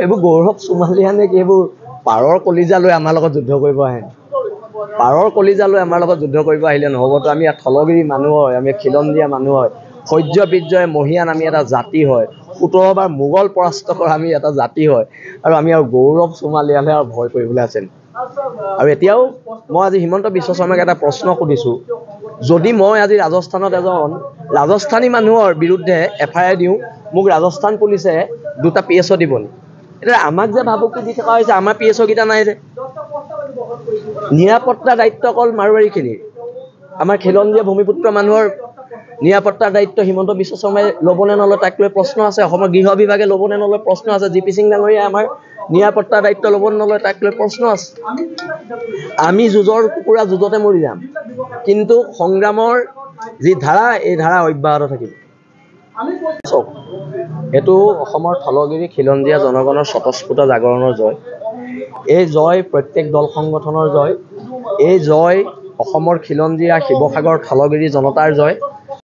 এইবোৰ গৌৰৱ চোমালিয়ানে কি এইবোৰ পাৰৰ কলিজা লৈ আমাৰ লগত যুদ্ধ কৰিব আহে পাৰৰ কলিজা লৈ আমাৰ লগত যুদ্ধ কৰিব আহিলে নহ'বতো আমি ইয়াত থলগিৰি মানুহ হয় আমি খিলঞ্জীয়া মানুহ হয় সহ্য বিজয় মহিয়ান আমি এটা জাতি হয় 17 বাৰ মোগল পৰাস্ত কৰা আমি এটা জাতি হয় আৰু আমি আৰু গৌৰৱ চোমালিয়ালে আৰু ভয় কৰিবলৈ আছে আৰু এতিয়াও মই আজি হিমন্ত বিশ্ব শৰ্মাক এটা প্ৰশ্ন সুধিছোঁ যদি মই আজি ৰাজস্থানত এজন ৰাজস্থানী মানুহৰ বিৰুদ্ধে FIR দিওঁ মোক ৰাজস্থান পুলিচে 2টা PSO দিব এতিয়া আমাক যে ভাবুকি দি থকা হৈছে আমাৰ PSO কেইটা নাই যে নিৰাপত্তা দায়িত্ব অকল মাৰোৱাৰীখিনিৰ আমাৰ খিলঞ্জীয়া ভূমিপুত্ৰ মানুহৰ নিৰাপত্তাৰ দায়িত্ব হিমন্ত বিশ্ব শৰ্মাই ল'বনে নলয় তাক লৈ প্ৰশ্ন আছে অসমৰ গৃহ বিভাগে ল'বনে নলয় প্ৰশ্ন আছে GP সিং ডাঙৰীয়াই আমাৰ নিৰাপত্তাৰ দায়িত্ব ল'বনে নলয় তাক লৈ প্ৰশ্ন আছে আমি যুঁজৰ কুকুৰা যুঁজতে মৰি যাম কিন্তু সংগ্ৰামৰ যি ধাৰা এই ধাৰা অব্যাহত থাকিব এইটো অসমৰ থলগিৰি খিলঞ্জীয়া জনগণৰ স্বতঃস্ফূৰ্ত জাগৰণৰ জয় এই জয় প্ৰত্যেক দল সংগঠনৰ জয় এই জয় অসমৰ খিলঞ্জীয়া শিৱসাগৰ থলগিৰি জনতাৰ জয়